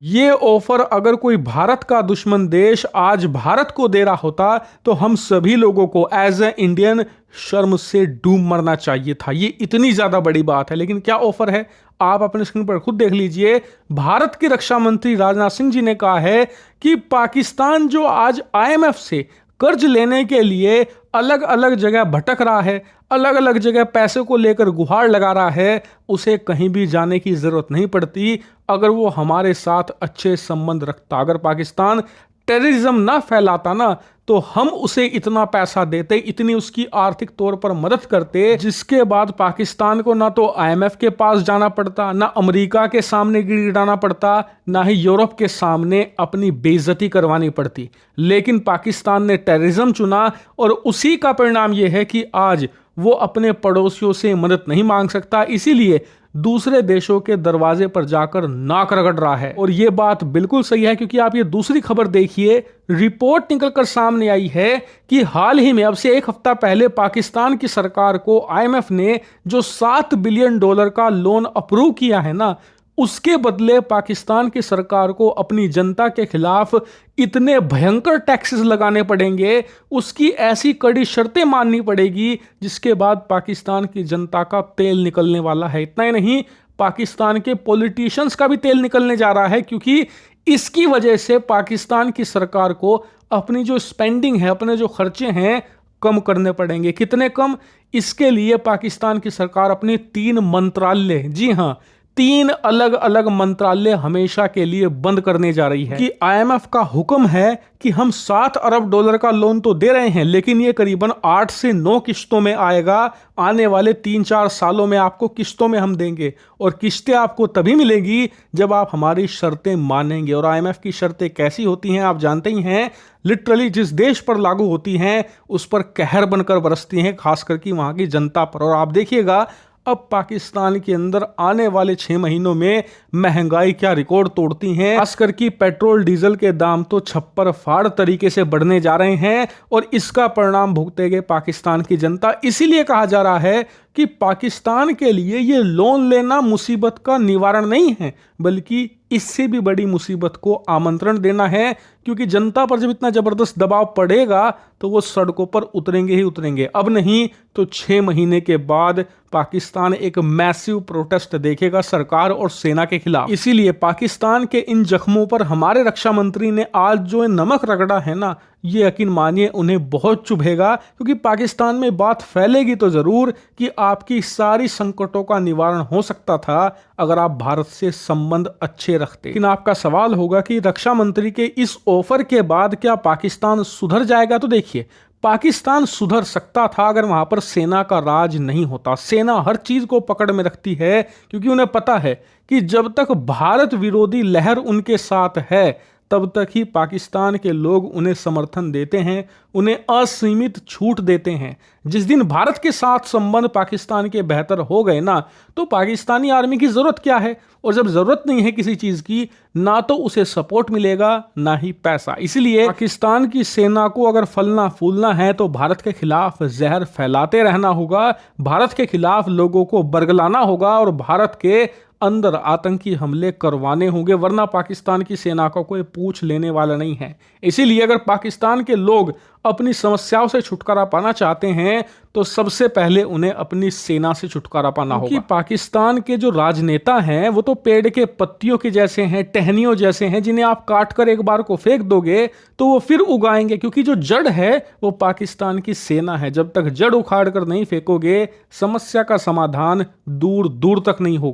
ये ऑफर अगर कोई भारत का दुश्मन देश आज भारत को दे रहा होता तो हम सभी लोगों को एज ए इंडियन शर्म से डूब मरना चाहिए था। ये इतनी ज्यादा बड़ी बात है। लेकिन क्या ऑफर है, आप अपने स्क्रीन पर खुद देख लीजिए। भारत के रक्षा मंत्री राजनाथ सिंह जी ने कहा है कि पाकिस्तान जो आज आईएमएफ से कर्ज लेने के लिए अलग अलग जगह भटक रहा है, अलग अलग जगह पैसे को लेकर गुहार लगा रहा है, उसे कहीं भी जाने की जरूरत नहीं पड़ती अगर वो हमारे साथ अच्छे संबंध रखता। अगर पाकिस्तान टेररिज्म ना फैलाता ना तो हम उसे इतना पैसा देते, इतनी उसकी आर्थिक तौर पर मदद करते, जिसके बाद पाकिस्तान को ना तो आईएमएफ के पास जाना पड़ता, ना अमेरिका के सामने गिड़गिड़ाना पड़ता, ना ही यूरोप के सामने अपनी बेइज्जती करवानी पड़ती। लेकिन पाकिस्तान ने टेररिज्म चुना और उसी का परिणाम यह है कि आज वो अपने पड़ोसियों से मदद नहीं मांग सकता, इसीलिए दूसरे देशों के दरवाजे पर जाकर नाक रगड़ रहा है। और ये बात बिल्कुल सही है, क्योंकि आप ये दूसरी खबर देखिए, रिपोर्ट निकलकर सामने आई है कि हाल ही में अब से एक हफ्ता पहले पाकिस्तान की सरकार को आईएमएफ ने जो $7 बिलियन का लोन अप्रूव किया है ना, उसके बदले पाकिस्तान की सरकार को अपनी जनता के खिलाफ इतने भयंकर टैक्सेस लगाने पड़ेंगे, उसकी ऐसी कड़ी शर्तें माननी पड़ेगी जिसके बाद पाकिस्तान की जनता का तेल निकलने वाला है। इतना ही नहीं, पाकिस्तान के पॉलिटिशियंस का भी तेल निकलने जा रहा है, क्योंकि इसकी वजह से पाकिस्तान की सरकार को अपनी जो स्पेंडिंग है, अपने जो खर्चे हैं, कम करने पड़ेंगे। कितने कम? इसके लिए पाकिस्तान की सरकार अपनी 3 मंत्रालय, जी हां, 3 अलग अलग मंत्रालय हमेशा के लिए बंद करने जा रही है। कि आईएमएफ का हुक्म है कि हम $7 अरब का लोन तो दे रहे हैं, लेकिन ये करीबन 8 से 9 किश्तों में आएगा। आने वाले 3-4 सालों में आपको किश्तों में हम देंगे, और किश्तें आपको तभी मिलेगी जब आप हमारी शर्तें मानेंगे। और आईएमएफ की शर्तें कैसी होती हैं आप जानते ही हैं। लिटरली जिस देश पर लागू होती हैं उस पर कहर बनकर बरसती हैं, खास करके वहां की जनता पर। और आप देखिएगा अब पाकिस्तान के अंदर आने वाले 6 महीनों में महंगाई क्या रिकॉर्ड तोड़ती हैं। खासकर कि पेट्रोल डीजल के दाम तो छप्पर फाड़ तरीके से बढ़ने जा रहे हैं, और इसका परिणाम भुगतेगी पाकिस्तान की जनता। इसीलिए कहा जा रहा है कि पाकिस्तान के लिए ये लोन लेना मुसीबत का निवारण नहीं है, बल्कि इससे भी बड़ी मुसीबत को आमंत्रण देना है। क्योंकि जनता पर जब इतना जबरदस्त दबाव पड़ेगा तो वो सड़कों पर उतरेंगे ही उतरेंगे। अब नहीं तो 6 महीने के बाद पाकिस्तान एक मैसिव प्रोटेस्ट देखेगा सरकार और सेना के खिलाफ। इसीलिए पाकिस्तान के इन जख्मों पर हमारे रक्षा मंत्री ने आज जो नमक रगड़ा है ना, ये यकीन मानिए उन्हें बहुत चुभेगा। क्योंकि पाकिस्तान में बात फैलेगी तो जरूर कि आपकी सारी संकटों का निवारण हो सकता था अगर आप भारत से संबंध अच्छे रखते। लेकिन आपका सवाल होगा कि रक्षा मंत्री के इस ऑफर के बाद क्या पाकिस्तान सुधर जाएगा? तो देखिए, पाकिस्तान सुधर सकता था अगर वहां पर सेना का राज नहीं होता। सेना हर चीज को पकड़ में रखती है, क्योंकि उन्हें पता है कि जब तक भारत विरोधी लहर उनके साथ है तब तक ही पाकिस्तान के लोग उन्हें समर्थन देते हैं, उन्हें असीमित छूट देते हैं। जिस दिन भारत के साथ संबंध पाकिस्तान के बेहतर हो गए ना, तो पाकिस्तानी आर्मी की जरूरत क्या है? और जब जरूरत नहीं है किसी चीज की, ना तो उसे सपोर्ट मिलेगा ना ही पैसा। इसलिए पाकिस्तान की सेना को अगर फलना फूलना है तो भारत के खिलाफ जहर फैलाते रहना होगा, भारत के खिलाफ लोगों को बरगलाना होगा और भारत के अंदर आतंकी हमले करवाने होंगे, वरना पाकिस्तान की सेना का कोई पूछ लेने वाला नहीं है। इसीलिए अगर पाकिस्तान के लोग अपनी समस्याओं से छुटकारा पाना चाहते हैं तो सबसे पहले उन्हें अपनी सेना से छुटकारा पाना होगा। क्योंकि पाकिस्तान के जो राजनेता हैं वो तो पेड़ के पत्तियों के जैसे हैं, टहनियों जैसे हैं, जिन्हें आप काट कर एक बार को फेंक दोगे तो वो फिर उगाएंगे। क्योंकि जो जड़ है वो पाकिस्तान की सेना है। जब तक जड़ उखाड़ कर नहीं फेंकोगे, समस्या का समाधान दूर दूर तक नहीं होगा।